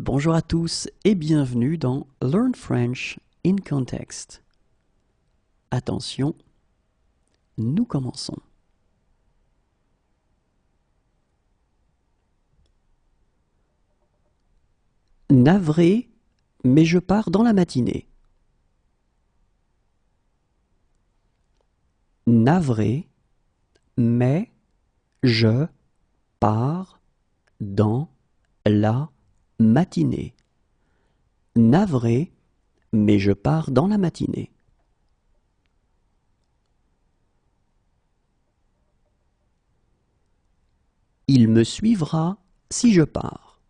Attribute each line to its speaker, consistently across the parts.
Speaker 1: Bonjour à tous et bienvenue dans Learn French in Context. Attention, nous commençons. Navré, mais je pars dans la matinée. Navré, mais je pars dans la matinée. Navré, mais je pars dans la matinée. Il me suivra si je pars.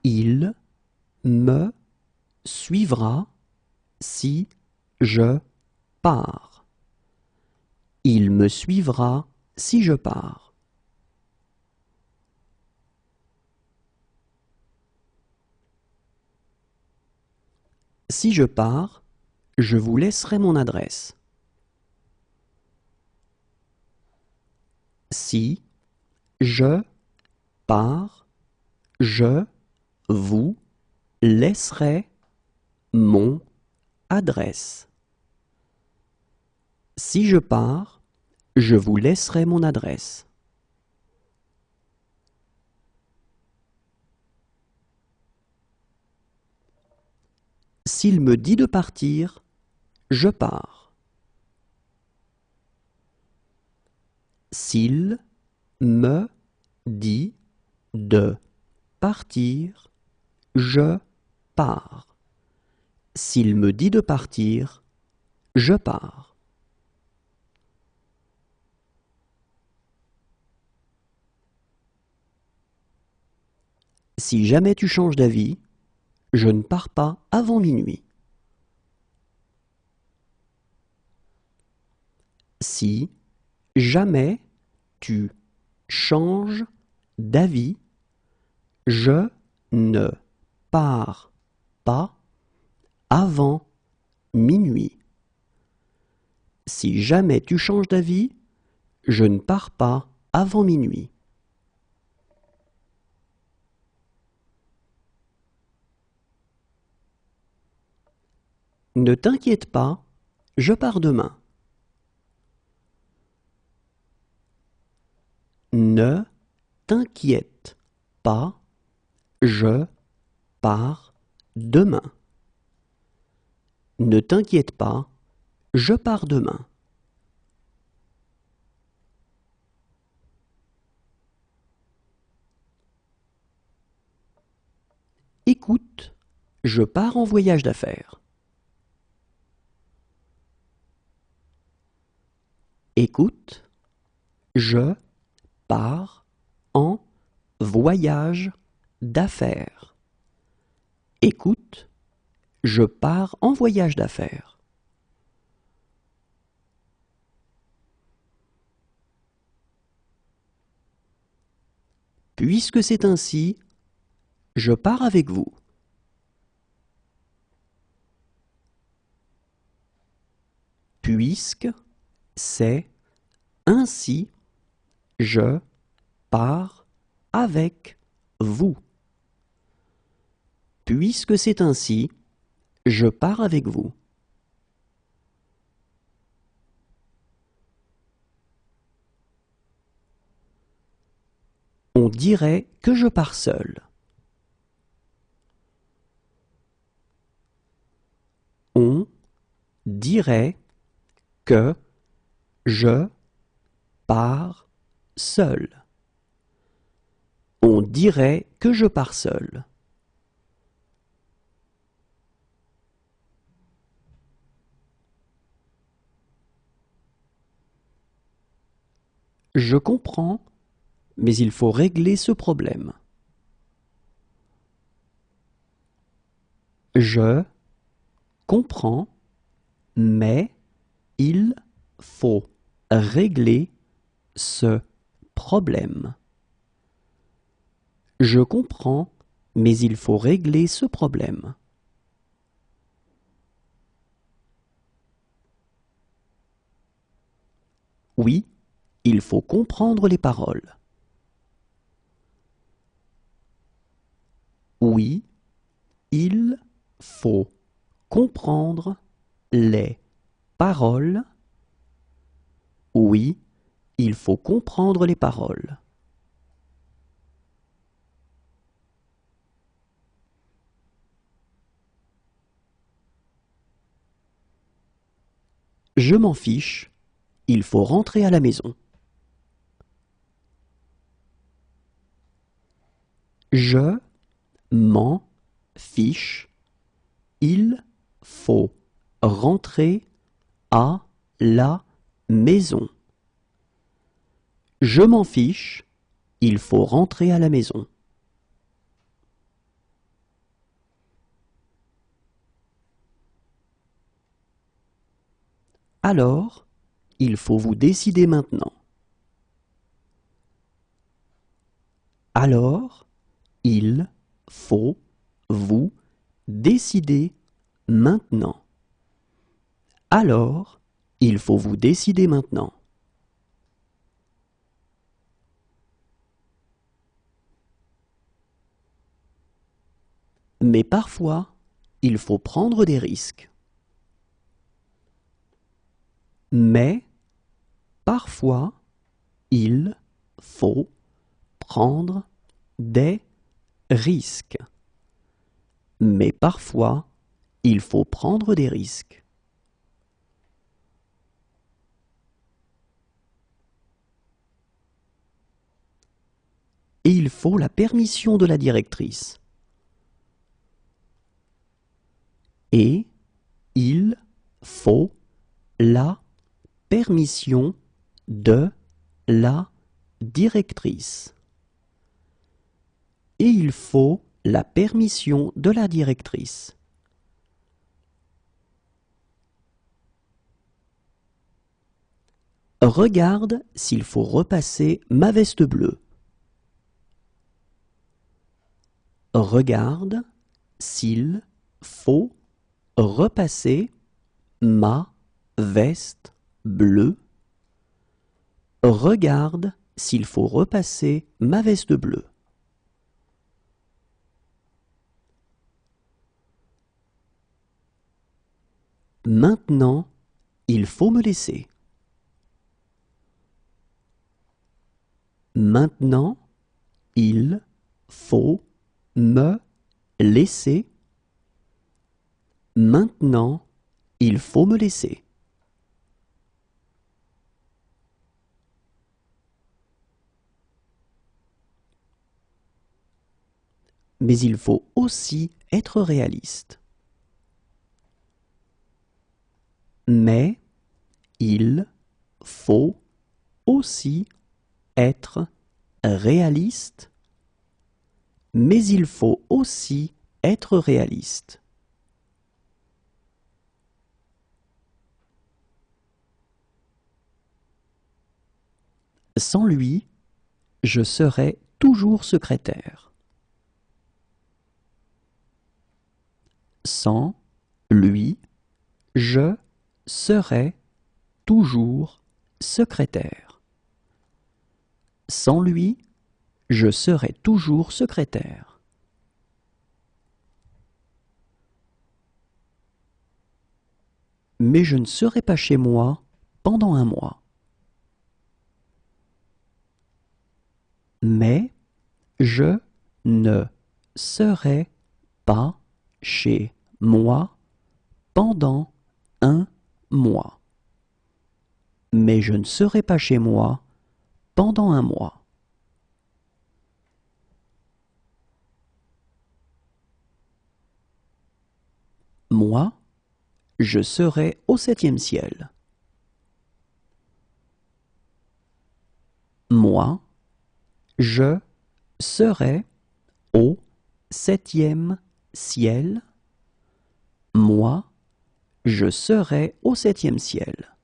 Speaker 1: Il me suivra si je pars. Il me suivra si je pars. Si je pars, je vous laisserai mon adresse. Si je pars, je vous laisserai mon adresse. Si je pars, je vous laisserai mon adresse. S'il me dit de partir, je pars. S'il me dit de partir, je pars. S'il me dit de partir, je pars. Si jamais tu changes d'avis, je ne pars pas avant minuit. Si jamais tu changes d'avis, je ne pars pas avant minuit. Si jamais tu changes d'avis, je ne pars pas avant minuit. Ne t'inquiète pas, je pars demain. Ne t'inquiète pas, je pars demain. Ne t'inquiète pas, je pars demain. Écoute, je pars en voyage d'affaires. Écoute, je pars en voyage d'affaires. Écoute, je pars en voyage d'affaires. Puisque c'est ainsi, je pars avec vous. Puisque c'est ainsi, je pars avec vous. Puisque c'est ainsi, je pars avec vous. On dirait que je pars seul. On dirait que je pars seul. On dirait que je pars seul. Je comprends, mais il faut régler ce problème. Je comprends, mais il faut régler ce problème. Je comprends, mais il faut régler ce problème. Oui, il faut comprendre les paroles. Oui, il faut comprendre les paroles. Oui, il faut comprendre les paroles. Je m'en fiche, il faut rentrer à la maison. Je m'en fiche, il faut rentrer à la maison. Je m'en fiche, il faut rentrer à la maison. Alors, il faut vous décider maintenant. Alors, il faut vous décider maintenant. Alors, il faut vous décider maintenant. Mais parfois, il faut prendre des risques. Mais parfois, il faut prendre des risques. Mais parfois, il faut prendre des risques. Et il faut la permission de la directrice. Et il faut la permission de la directrice. Et il faut la permission de la directrice. Regarde s'il faut repasser ma veste bleue. Regarde s'il faut repasser ma veste bleue. Regarde s'il faut repasser ma veste bleue. Maintenant, il faut me laisser. Maintenant, il faut me laisser. Maintenant, il faut me laisser. Mais il faut aussi être réaliste. Mais il faut aussi être réaliste. Mais il faut aussi être réaliste. Sans lui, je serai toujours secrétaire. Sans lui, je serai toujours secrétaire. Sans lui, je serai toujours secrétaire. Mais je ne serai pas chez moi pendant un mois. Mais je ne serai pas chez moi pendant un mois. Mais je ne serai pas chez moi pendant un mois. Moi, je serai au 7e ciel. Moi, je serai au 7e ciel. Moi, je serai au 7e ciel.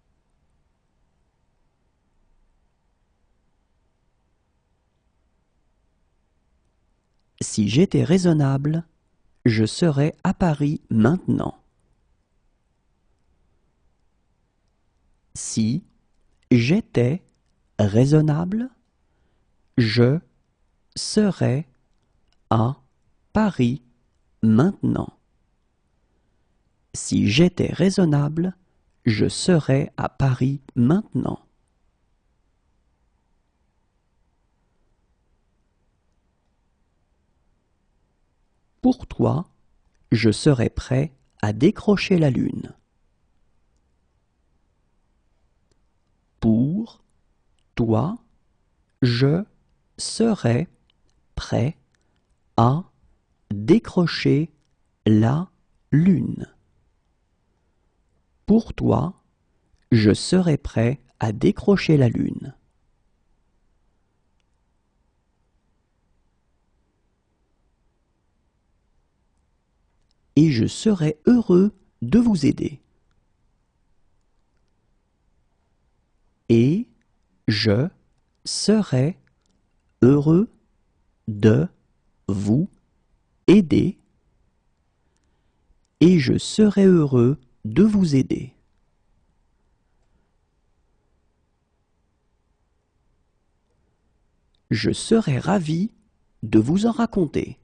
Speaker 1: Si j'étais raisonnable, je serais à Paris maintenant. Si j'étais raisonnable, je serais à Paris maintenant. Si j'étais raisonnable, je serais à Paris maintenant. Pour toi, je serais prêt à décrocher la lune. Pour toi, je serais prêt à décrocher la lune. Pour toi, je serais prêt à décrocher la lune. Et je serais heureux de vous aider. Et je serais heureux de vous aider. Et je serais heureux de vous aider. Je serais ravi de vous en raconter.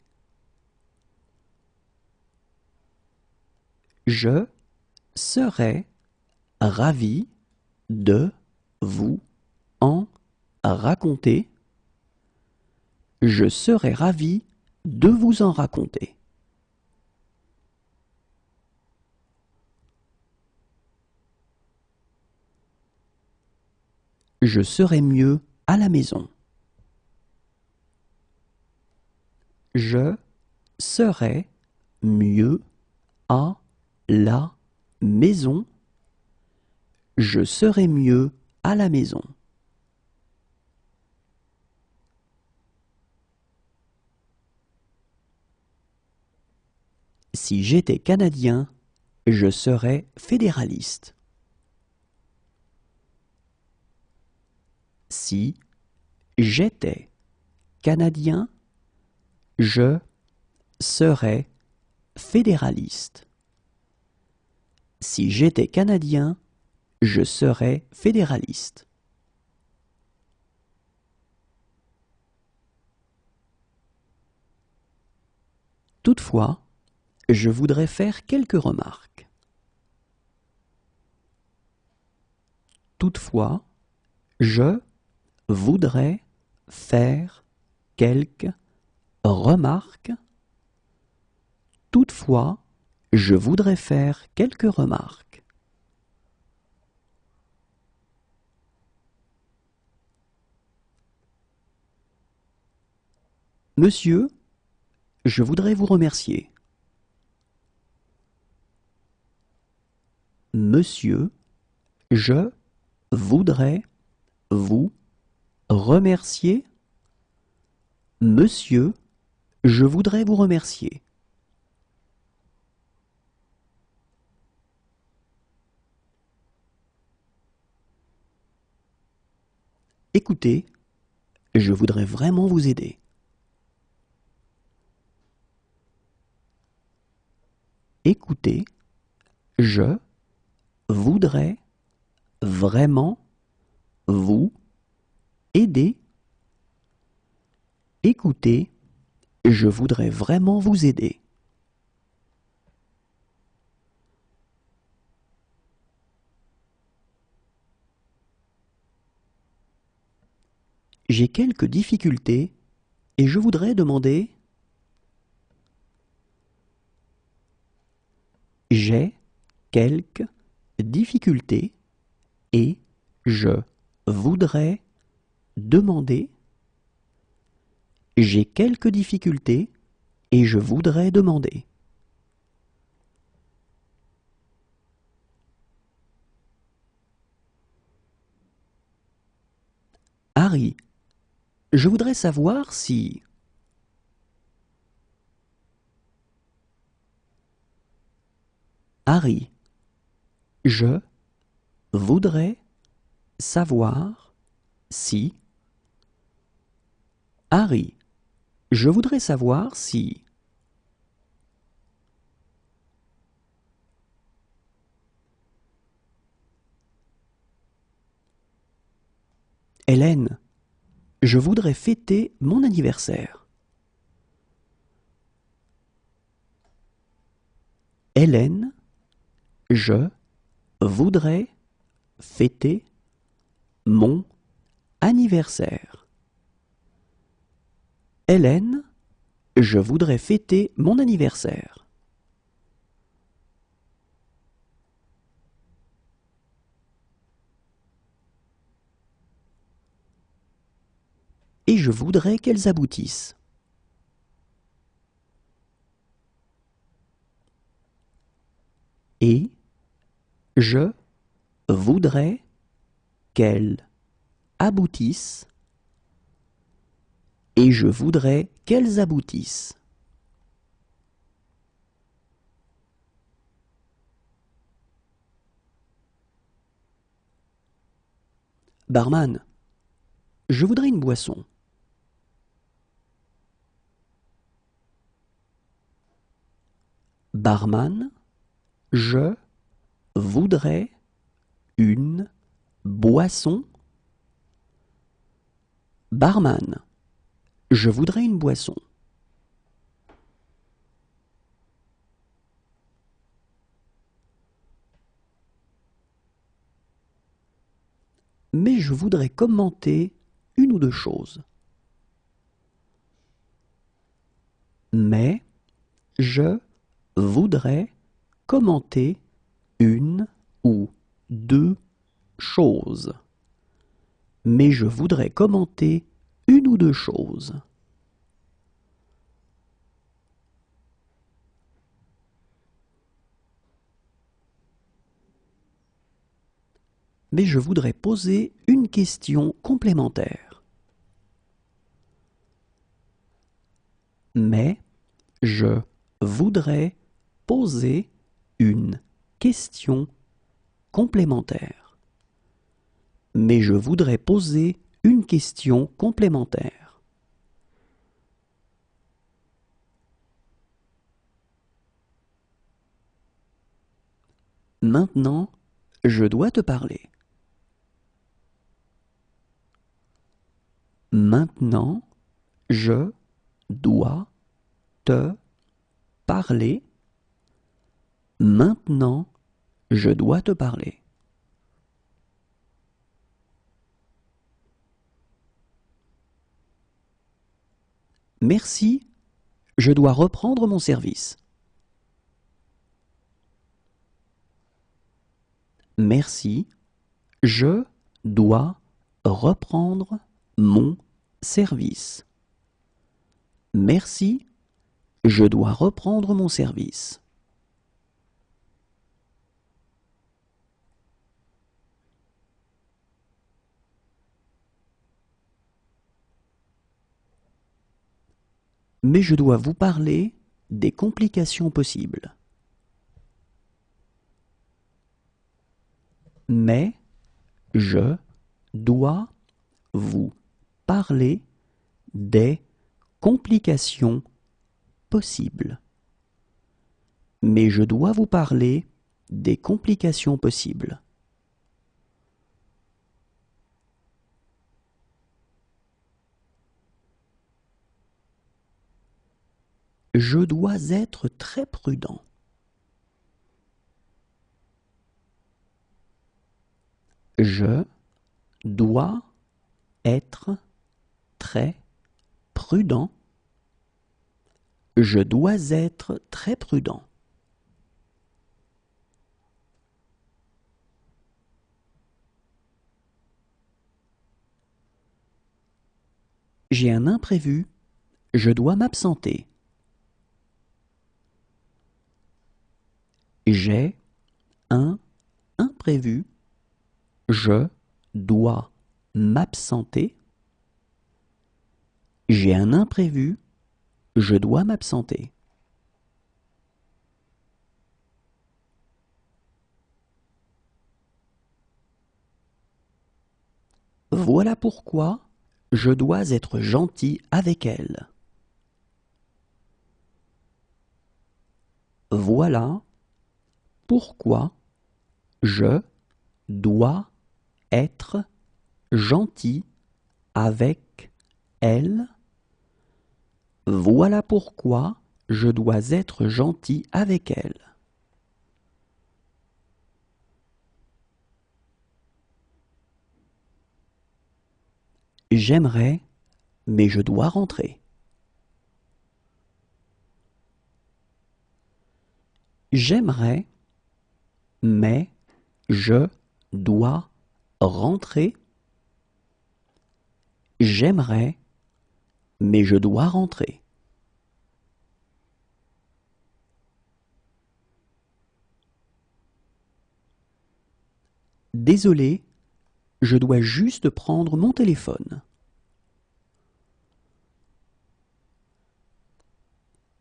Speaker 1: Je serais ravi de vous en raconter. Je serais ravi de vous en raconter. Je serais mieux à la maison. Je serais mieux à la maison. Je serais mieux à la maison. Si j'étais canadien, je serais fédéraliste. Si j'étais canadien, je serais fédéraliste. Si j'étais canadien, je serais fédéraliste. Toutefois, je voudrais faire quelques remarques. Toutefois, je voudrais faire quelques remarques. Toutefois, je voudrais faire quelques remarques. Monsieur, je voudrais vous remercier. Monsieur, je voudrais vous remercier. Monsieur, je voudrais vous remercier. Écoutez, je voudrais vraiment vous aider. Écoutez, je voudrais vraiment vous aider. Écoutez, je voudrais vraiment vous aider. J'ai quelques difficultés et je voudrais demander. J'ai quelques difficultés et je voudrais demander. J'ai quelques difficultés et je voudrais demander. Harry, je voudrais savoir si... Harry, je voudrais savoir si... Harry, je voudrais savoir si... Hélène, je voudrais fêter mon anniversaire. Hélène, je voudrais fêter mon anniversaire. Hélène, je voudrais fêter mon anniversaire. Et je voudrais qu'elles aboutissent. Et je voudrais qu'elles aboutissent. Et je voudrais qu'elles aboutissent. Barman, je voudrais une boisson. Barman, je voudrais une boisson. Barman, je voudrais une boisson. Mais je voudrais commenter une ou deux choses. Mais je voudrais commenter une ou deux choses. Mais je voudrais commenter une ou deux choses. Mais je voudrais poser une question complémentaire. Mais je voudrais poser une question complémentaire. Mais je voudrais poser une question complémentaire. Maintenant, je dois te parler. Maintenant, je dois te parler. Maintenant, je dois te parler. Merci, je dois reprendre mon service. Merci, je dois reprendre mon service. Merci, je dois reprendre mon service. Mais je dois vous parler des complications possibles. Mais je dois vous parler des complications possibles. Mais je dois vous parler des complications possibles. Je dois être très prudent. Je dois être très prudent. Je dois être très prudent. J'ai un imprévu. Je dois m'absenter. J'ai un imprévu. Je dois m'absenter. J'ai un imprévu. Je dois m'absenter. Voilà pourquoi je dois être gentil avec elle. Voilà pourquoi je dois être gentil avec elle. Voilà pourquoi je dois être gentil avec elle. J'aimerais, mais je dois rentrer. J'aimerais, mais je dois rentrer. J'aimerais, mais je dois rentrer. Désolé, je dois juste prendre mon téléphone.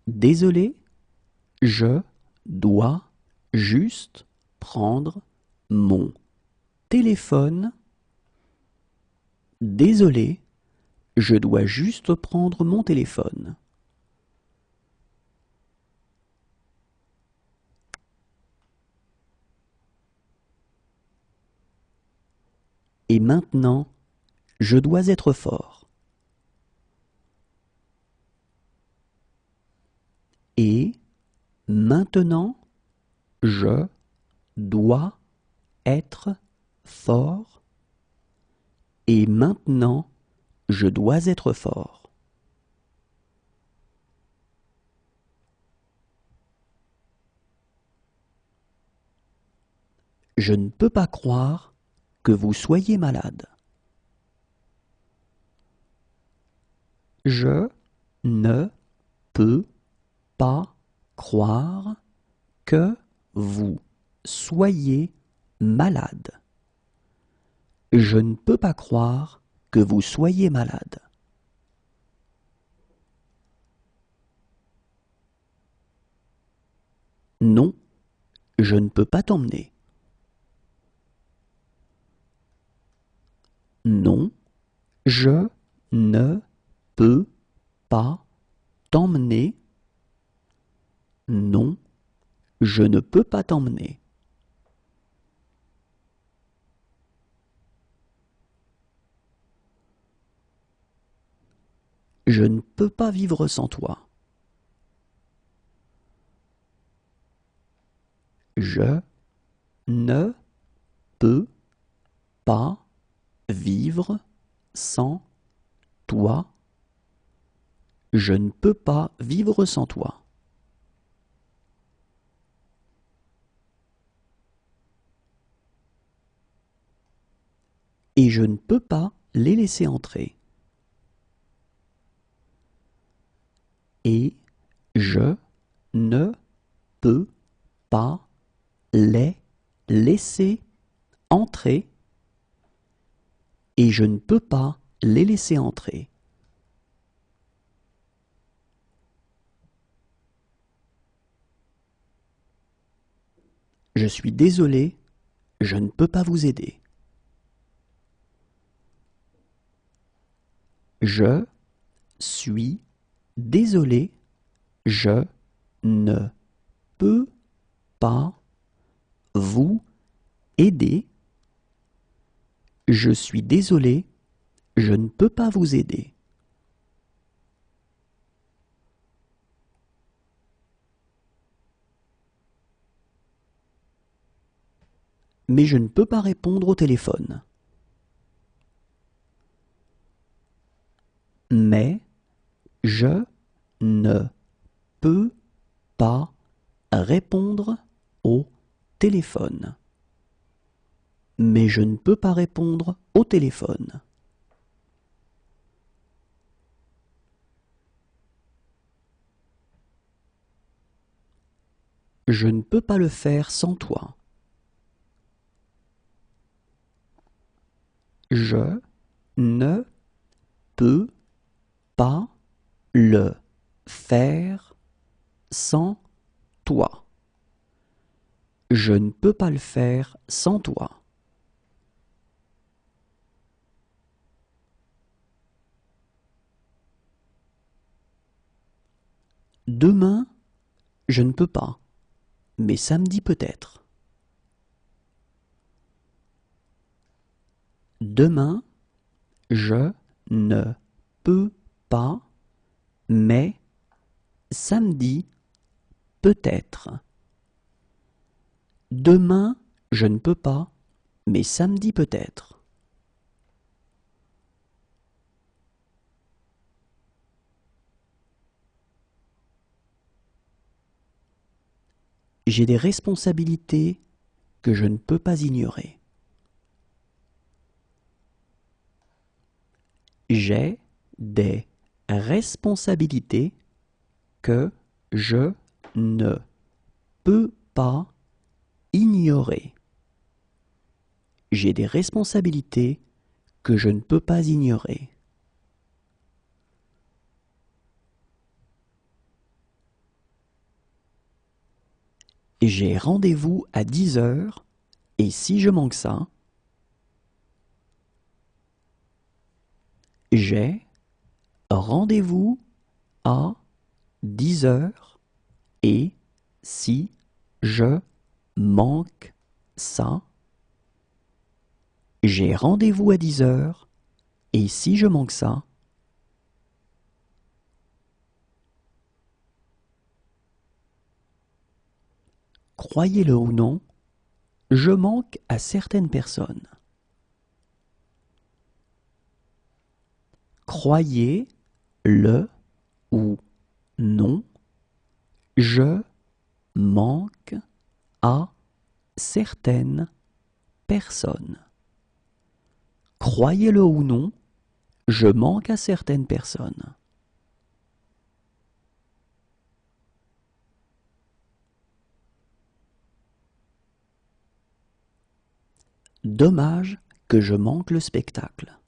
Speaker 1: Désolé, je dois juste prendre mon téléphone. Désolé, je dois juste prendre mon téléphone. Et maintenant, je dois être fort. Et maintenant, je dois être fort. Et maintenant, je dois être fort. Je ne peux pas croire que vous soyez malade. Je ne peux pas croire que vous soyez malade. Je ne peux pas croire que vous soyez malade. Non, je ne peux pas t'emmener. Non, je ne peux pas t'emmener. Non, je ne peux pas t'emmener. Je ne peux pas vivre sans toi. Je ne peux pas vivre sans toi. Je ne peux pas vivre sans toi. Et je ne peux pas les laisser entrer. Et je ne peux pas les laisser entrer. Et je ne peux pas les laisser entrer. Je suis désolé, je ne peux pas vous aider. Je suis désolé, je ne peux pas vous aider. Je suis désolé, je ne peux pas vous aider. Mais je ne peux pas répondre au téléphone. Mais je ne peux pas répondre au téléphone. Mais je ne peux pas répondre au téléphone. Je ne peux pas le faire sans toi. Je ne peux pas le faire sans toi. Je ne peux pas le faire sans toi. Demain, je ne peux pas, mais samedi peut-être. Demain, je ne peux pas, mais samedi peut-être. Demain, je ne peux pas, mais samedi peut-être. J'ai des responsabilités que je ne peux pas ignorer. J'ai des responsabilités que je ne peux pas ignorer. J'ai des responsabilités que je ne peux pas ignorer. J'ai rendez-vous à 10 heures et si je manque ça, j'ai rendez-vous à 10 heures et si je manque ça, j'ai rendez-vous à 10 heures et si je manque ça, croyez-le ou non, je manque à certaines personnes. Croyez-le ou non, je manque à certaines personnes. Croyez-le ou non, je manque à certaines personnes. Dommage que je manque le spectacle.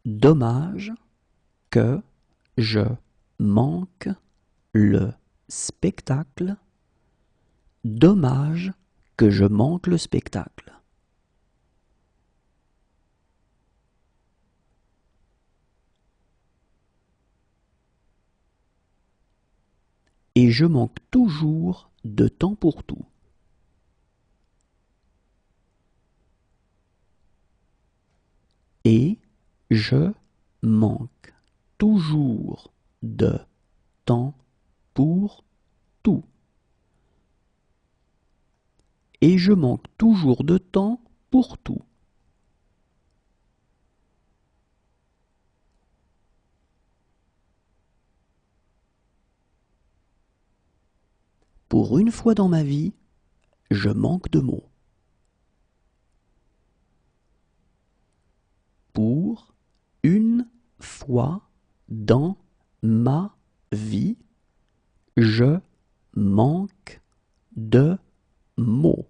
Speaker 1: Dommage que je manque le spectacle. Dommage que je manque le spectacle. Et je manque toujours de temps pour tout. Et je manque toujours de temps pour tout. Et je manque toujours de temps pour tout. Pour une fois dans ma vie, je manque de mots. Pour une fois dans ma vie, je manque de mots.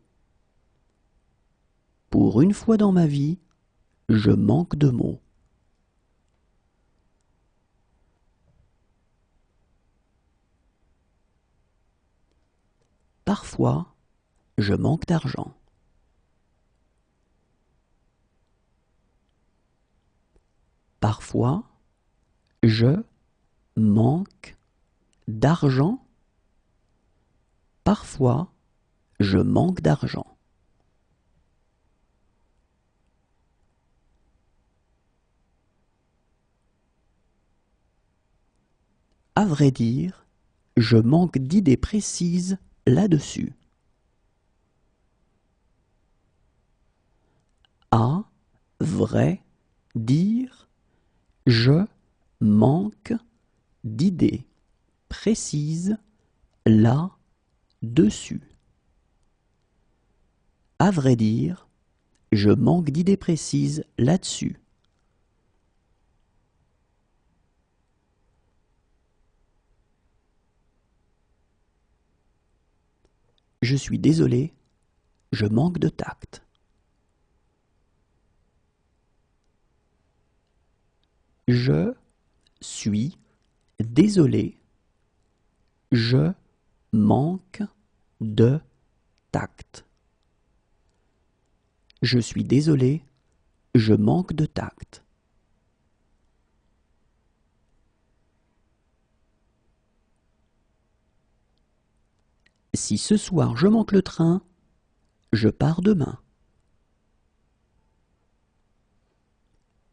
Speaker 1: Pour une fois dans ma vie, je manque de mots. Parfois, je manque d'argent. Parfois, je manque d'argent. Parfois, je manque d'argent. À vrai dire, je manque d'idées précises là-dessus. À vrai dire, je manque d'idées précises là-dessus. À vrai dire, je manque d'idées précises là-dessus. Je suis désolé, je manque de tact. Je suis désolé, je manque de tact. Je suis désolé, je manque de tact. Si ce soir je manque le train, je pars demain.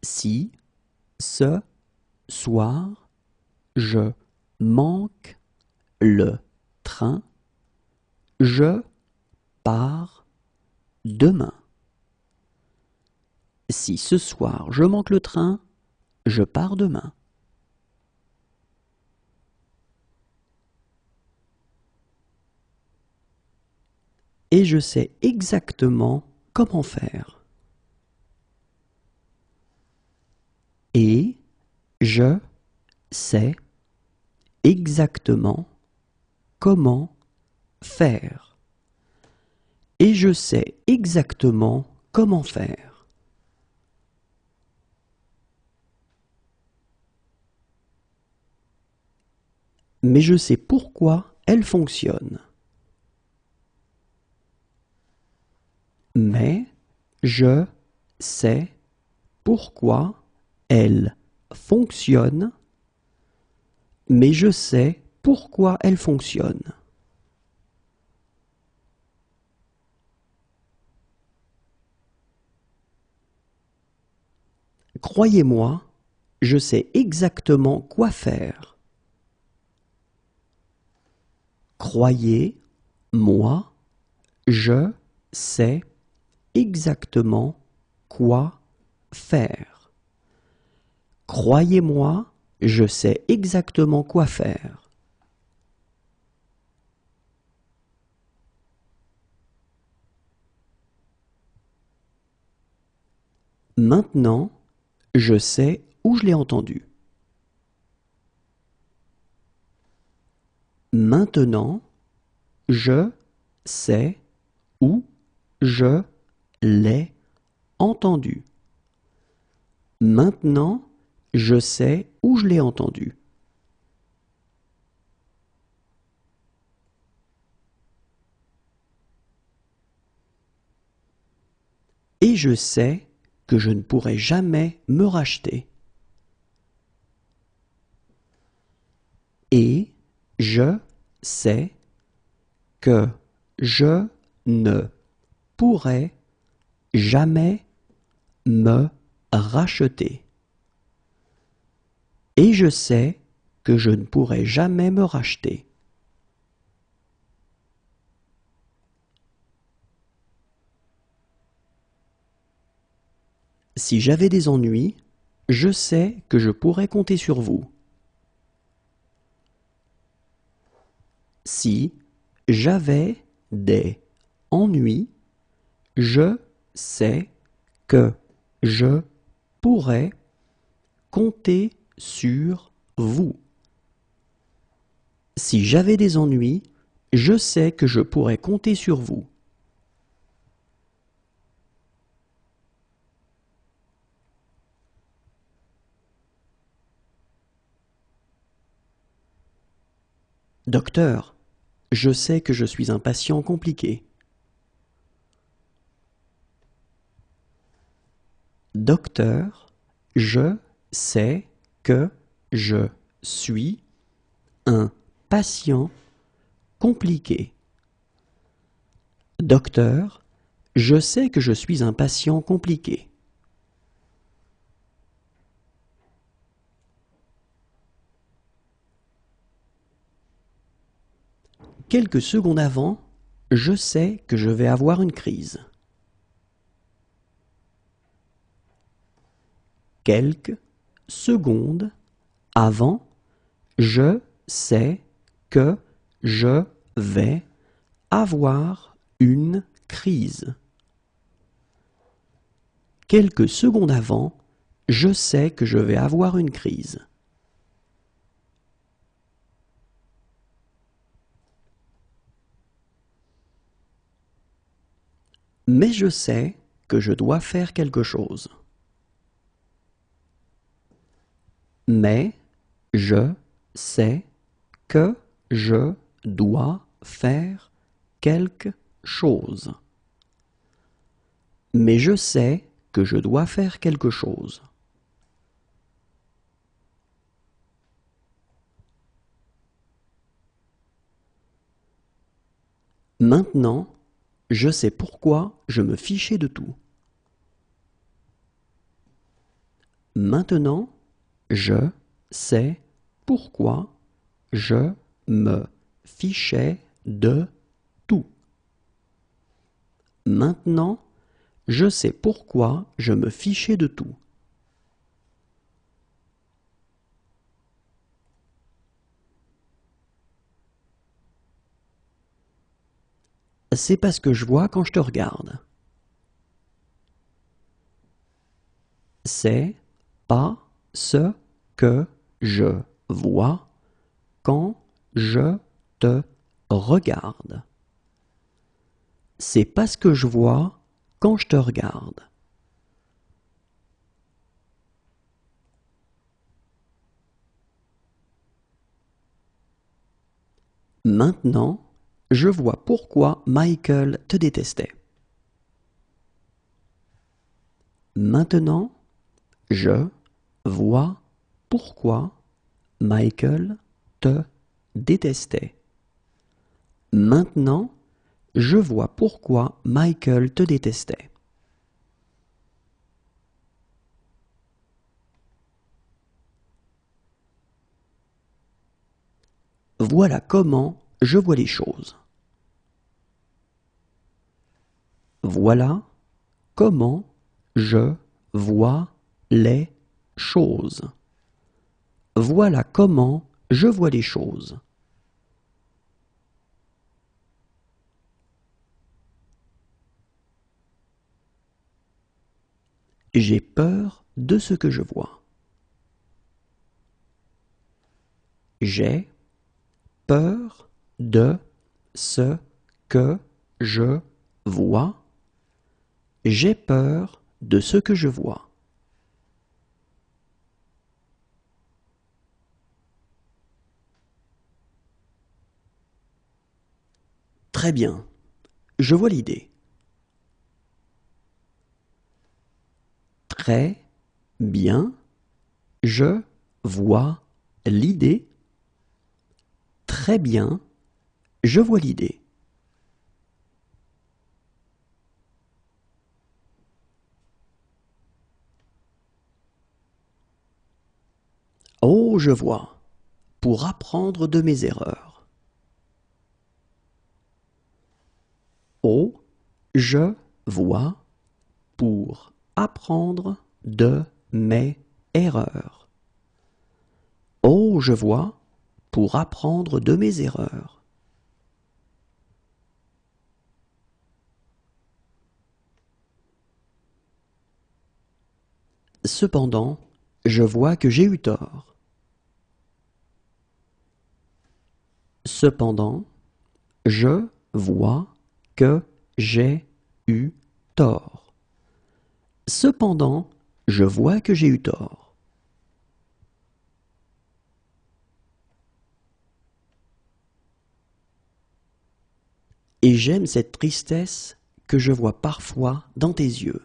Speaker 1: Si ce soir je manque le train, je pars demain. Si ce soir je manque le train, je pars demain. et je sais exactement comment faire. Et je sais exactement comment faire. Et je sais exactement comment faire. Mais je sais pourquoi elle fonctionne. Mais je sais pourquoi elle fonctionne. Mais je sais pourquoi elle fonctionne. Croyez-moi, je sais exactement quoi faire. Croyez-moi, je sais exactement quoi faire. Croyez-moi, je sais exactement quoi faire. Maintenant, je sais où je l'ai entendu. Maintenant, je sais où je l'ai entendu. Maintenant, je sais où je l'ai entendu. Et je sais que je ne pourrai jamais me racheter. Et je sais que je ne pourrai jamais me racheter. Et je sais que je ne pourrai jamais me racheter. Si j'avais des ennuis, je sais que je pourrais compter sur vous. Si j'avais des ennuis, je sais que je pourrais compter sur vous. Si j'avais des ennuis, je sais que je pourrais compter sur vous. Docteur, je sais que je suis un patient compliqué. Docteur, je sais que je suis un patient compliqué. Docteur, je sais que je suis un patient compliqué. Quelques secondes avant, je sais que je vais avoir une crise. Quelques secondes avant, je sais que je vais avoir une crise. Quelques secondes avant, je sais que je vais avoir une crise. Mais je sais que je dois faire quelque chose. Mais je sais que je dois faire quelque chose. Mais je sais que je dois faire quelque chose. Maintenant, je sais pourquoi je me fichais de tout. Maintenant, je sais pourquoi je me fichais de tout. Maintenant, je sais pourquoi je me fichais de tout. c'est pas ce que je vois quand je te regarde. C'est pas ce que je vois quand je te regarde. C'est pas ce que je vois quand je te regarde. Maintenant, je vois pourquoi Michael te détestait. Maintenant, je vois pourquoi Michael te détestait. Maintenant, je vois pourquoi Michael te détestait. Voilà comment je vois les choses. Voilà comment je vois les choses. Voilà comment je vois les choses. J'ai peur de ce que je vois. J'ai peur de ce que je vois. J'ai peur de ce que je vois. Très bien, je vois l'idée. Très bien, je vois l'idée. Très bien, je vois l'idée. Oh, je vois, pour apprendre de mes erreurs. Oh, je vois, pour apprendre de mes erreurs. Oh, je vois, pour apprendre de mes erreurs. Cependant, je vois que j'ai eu tort. Cependant, je vois que j'ai eu tort. Cependant, je vois que j'ai eu tort. Et j'aime cette tristesse que je vois parfois dans tes yeux.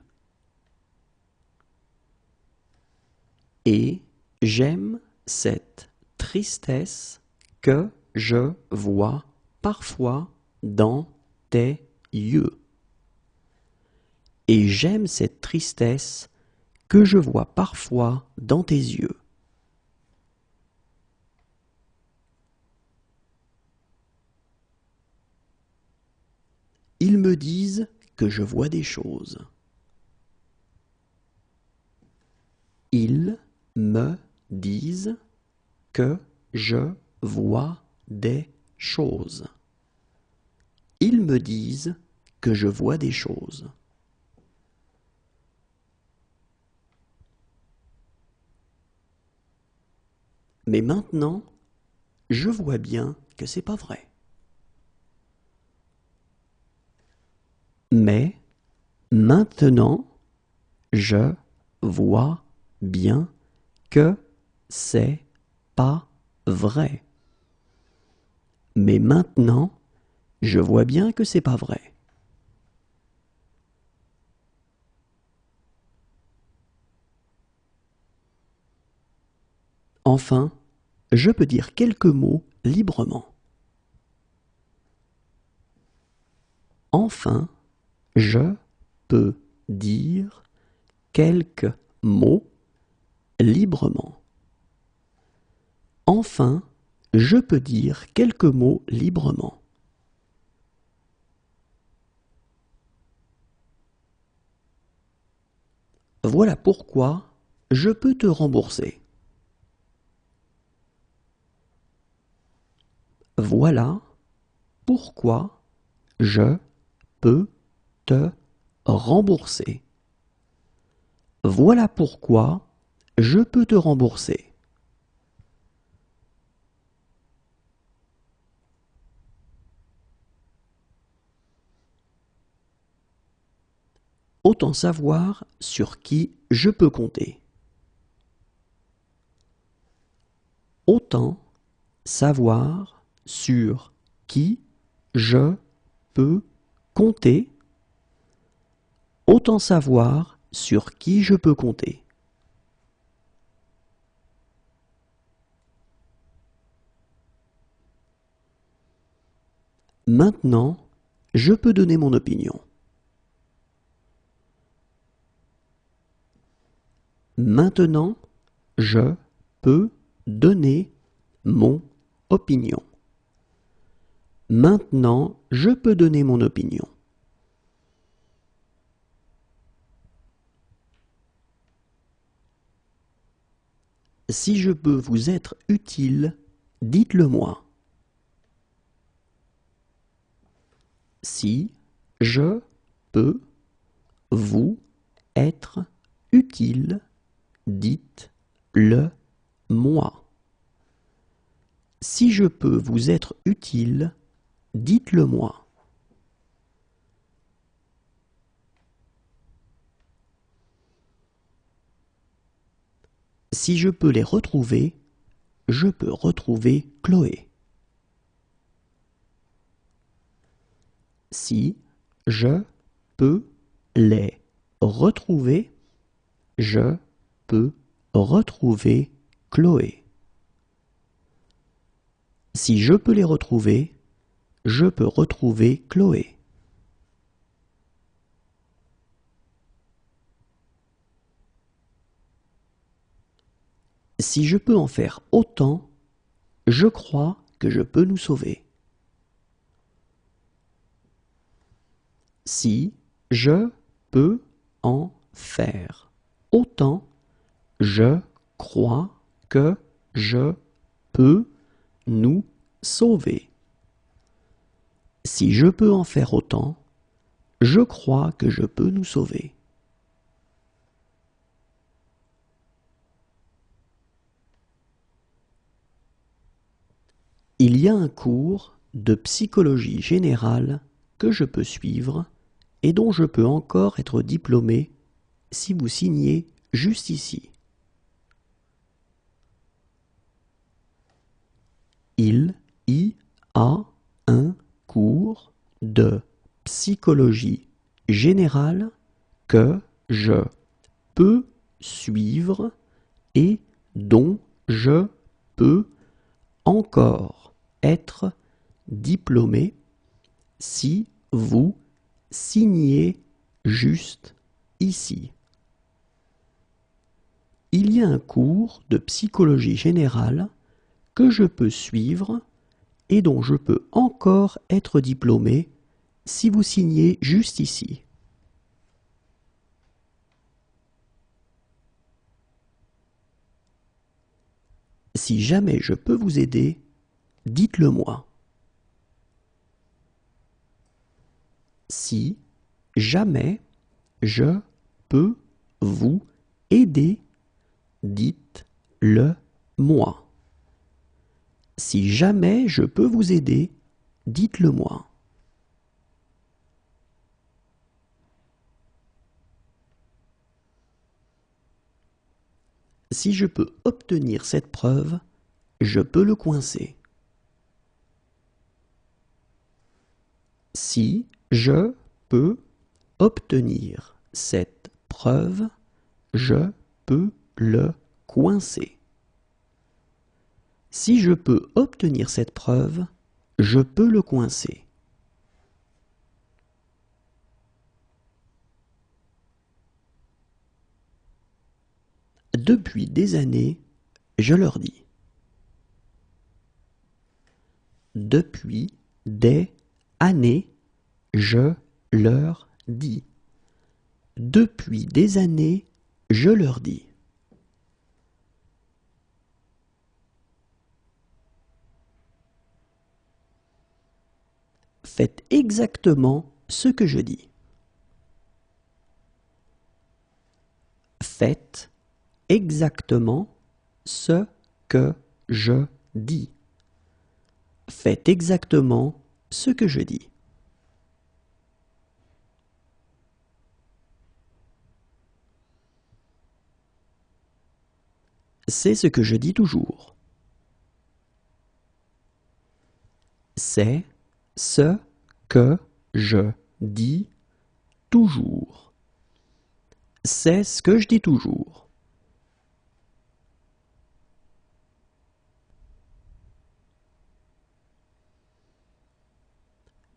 Speaker 1: Et j'aime cette tristesse que je vois parfois dans tes yeux. Et j'aime cette tristesse que je vois parfois dans tes yeux. Ils me disent que je vois des choses. Ils me disent que je vois des choses. Ils me disent que je vois des choses. Mais maintenant, je vois bien que c'est pas vrai. Mais maintenant, je vois bien que c'est pas vrai. Mais maintenant, je vois bien que c'est pas vrai. Enfin, je peux dire quelques mots librement. Enfin, je peux dire quelques mots librement. Enfin, je peux dire quelques mots librement. Voilà pourquoi je peux te rembourser. Voilà pourquoi je peux te rembourser. Voilà pourquoi je peux te rembourser. Autant savoir sur qui je peux compter. Autant savoir sur qui je peux compter. Autant savoir sur qui je peux compter. Maintenant, je peux donner mon opinion. Maintenant, je peux donner mon opinion. Maintenant, je peux donner mon opinion. Si je peux vous être utile, dites-le moi. Si je peux vous être utile, dites-le moi. Si je peux vous être utile, dites-le moi. Si je peux les retrouver, je peux retrouver Chloé. Si je peux les retrouver, je peux retrouver Chloé. Si je peux les retrouver, je peux retrouver Chloé. Si je peux en faire autant, je crois que je peux nous sauver. Si je peux en faire autant, je crois que je peux nous sauver. Si je peux en faire autant, je crois que je peux nous sauver. Il y a un cours de psychologie générale que je peux suivre et dont je peux encore être diplômé si vous signez juste ici. Il y a un cours de psychologie générale que je peux suivre et dont je peux encore être diplômé si vous signez juste ici. Il y a un cours de psychologie générale que je peux suivre et dont je peux encore être diplômé si vous signez juste ici. Si jamais je peux vous aider, dites-le moi. Si jamais je peux vous aider, dites-le moi. Si jamais je peux vous aider, dites-le moi. Si je peux obtenir cette preuve, je peux le coincer. Si je peux obtenir cette preuve, je peux le coincer. Si je peux obtenir cette preuve, je peux le coincer. Depuis des années, je leur dis. Depuis des années, je leur dis. Depuis des années, je leur dis. Faites exactement ce que je dis. Faites exactement ce que je dis. Faites exactement ce que je dis. C'est ce que je dis toujours. C'est ce que je dis toujours. C'est ce que je dis toujours.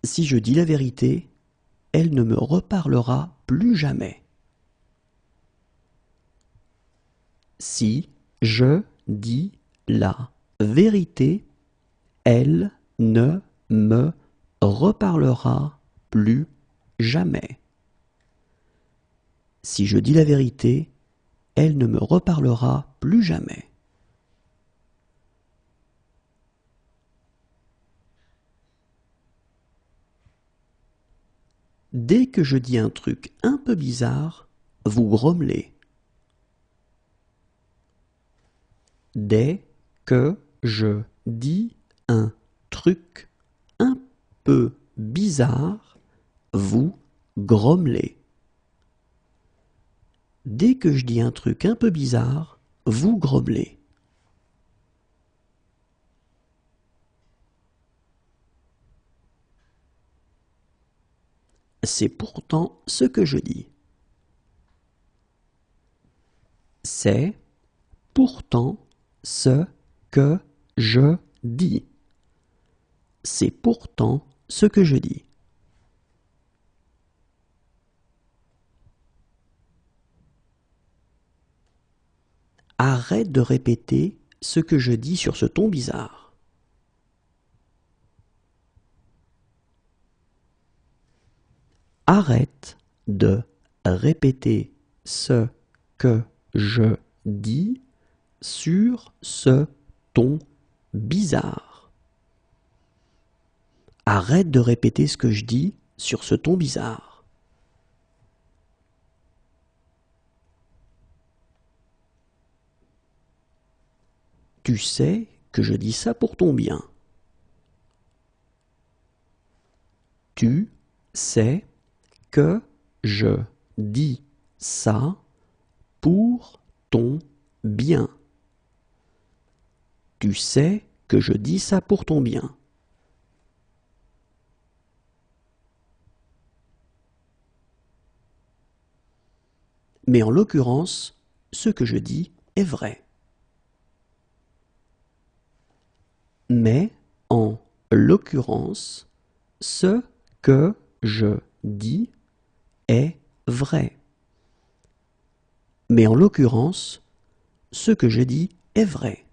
Speaker 1: Si je dis la vérité, elle ne me reparlera plus jamais. Si je dis la vérité, elle ne me reparlera plus jamais. Si je dis la vérité, elle ne me reparlera plus jamais. Dès que je dis un truc un peu bizarre, vous grommelez. Dès que je dis un truc un peu bizarre, vous grommelez. Dès que je dis un truc un peu bizarre, vous grommelez. C'est pourtant ce que je dis. C'est pourtant ce que je dis. C'est pourtant ce que je dis. Arrête de répéter ce que je dis sur ce ton bizarre. Arrête de répéter ce que je dis sur ce ton bizarre. Arrête de répéter ce que je dis sur ce ton bizarre. Tu sais que je dis ça pour ton bien. Tu sais que je dis ça pour ton bien. Tu sais que je dis ça pour ton bien. Mais en l'occurrence, ce que je dis est vrai. Mais en l'occurrence, ce que je dis est vrai. Mais en l'occurrence, ce que je dis est vrai.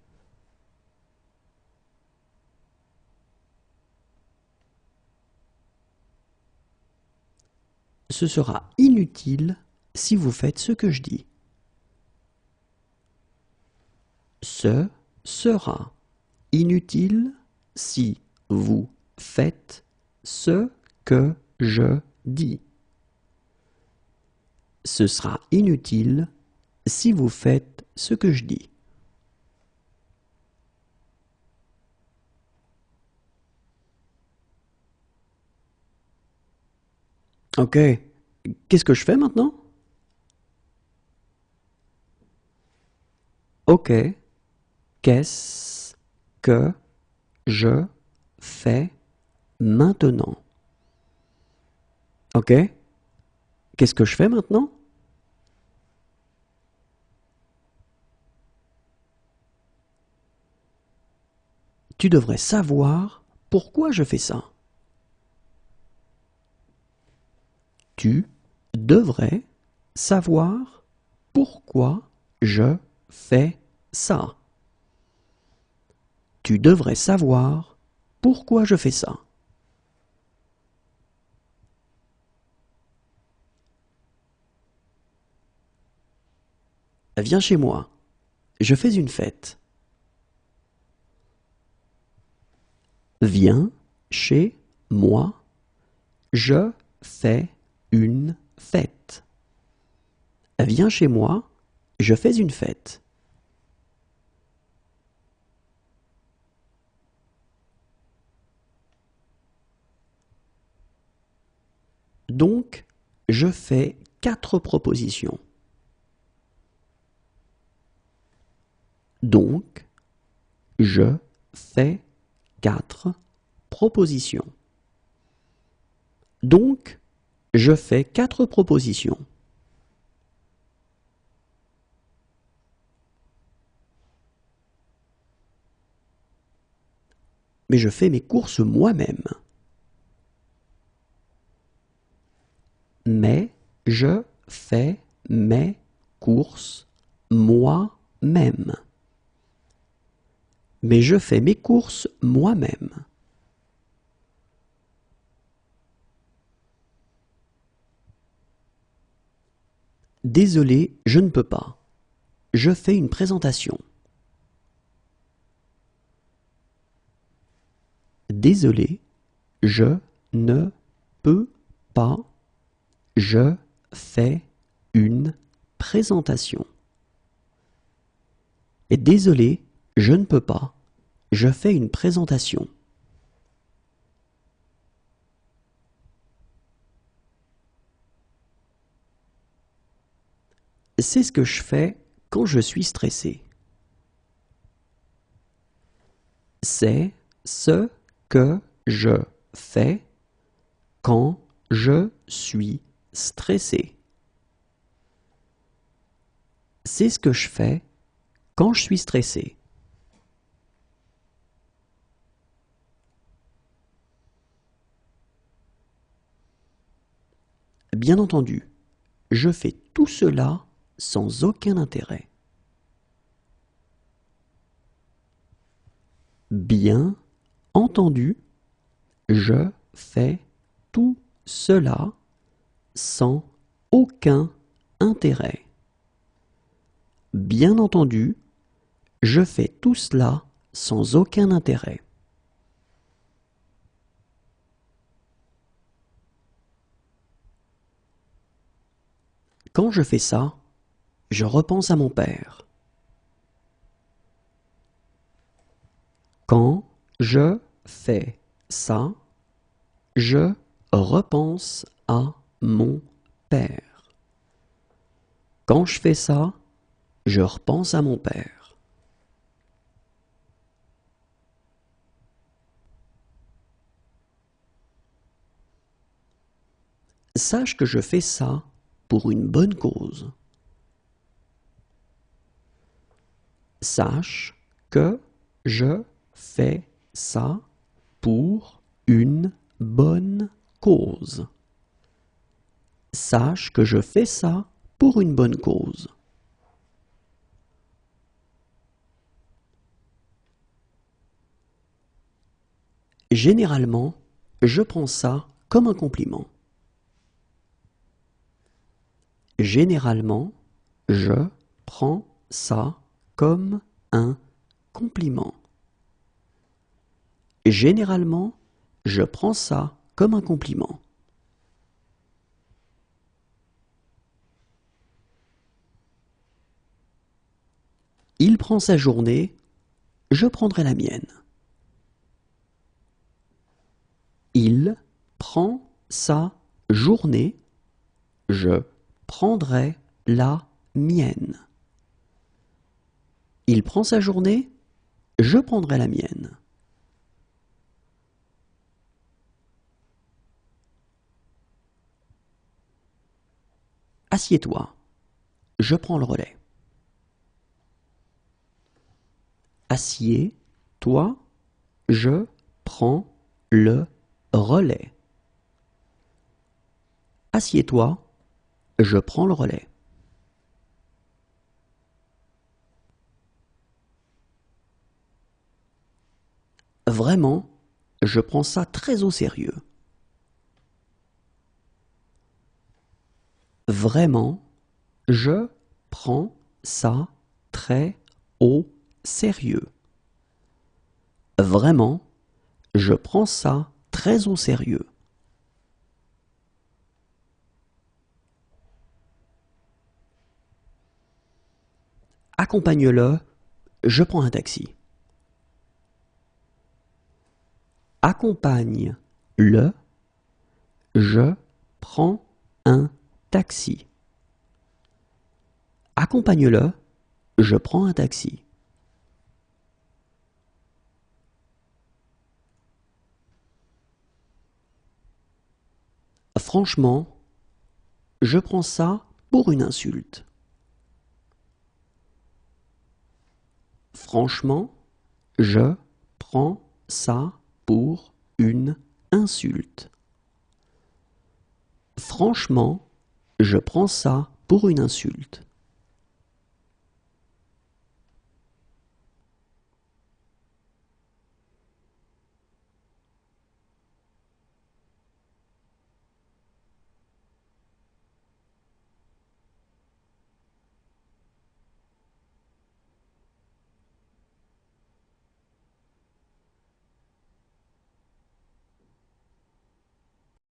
Speaker 1: Ce sera inutile si vous faites ce que je dis. Ce sera inutile si vous faites ce que je dis. Ce sera inutile si vous faites ce que je dis. Ok, qu'est-ce que je fais maintenant? Ok, qu'est-ce que je fais maintenant? Ok, qu'est-ce que je fais maintenant? Tu devrais savoir pourquoi je fais ça. Tu devrais savoir pourquoi je fais ça. Tu devrais savoir pourquoi je fais ça. Viens chez moi. Je fais une fête. Viens chez moi. Je fais une fête. Viens chez moi, je fais une fête. Donc, je fais 4 propositions. Donc, je fais 4 propositions. Donc, je fais 4 propositions. Mais je fais mes courses moi-même. Mais je fais mes courses moi-même. Mais je fais mes courses moi-même. Désolé, je ne peux pas. Je fais une présentation. Désolé, je ne peux pas. Je fais une présentation. Et désolé, je ne peux pas. Je fais une présentation. C'est ce que je fais quand je suis stressé. C'est ce que je fais quand je suis stressé. C'est ce que je fais quand je suis stressé. Bien entendu, je fais tout cela sans aucun intérêt. Bien entendu, je fais tout cela sans aucun intérêt. Bien entendu, je fais tout cela sans aucun intérêt. Quand je fais ça, je repense à mon père. Quand je fais ça, je repense à mon père. Quand je fais ça, je repense à mon père. Sache que je fais ça pour une bonne cause. Sache que je fais ça pour une bonne cause. Sache que je fais ça pour une bonne cause. Généralement, je prends ça comme un compliment. Généralement, je prends ça comme un compliment. Généralement, je prends ça comme un compliment. Il prend sa journée, je prendrai la mienne. Il prend sa journée, je prendrai la mienne. Il prend sa journée, je prendrai la mienne. Assieds-toi, je prends le relais. Assieds-toi, je prends le relais. Assieds-toi, je prends le relais. Vraiment, je prends ça très au sérieux. Vraiment, je prends ça très au sérieux. Vraiment, je prends ça très au sérieux. Accompagne-le, je prends un taxi. Accompagne-le, je prends un taxi. Accompagne-le, je prends un taxi. Franchement, je prends ça pour une insulte. Franchement, je prends ça pour une insulte. Franchement, je prends ça pour une insulte.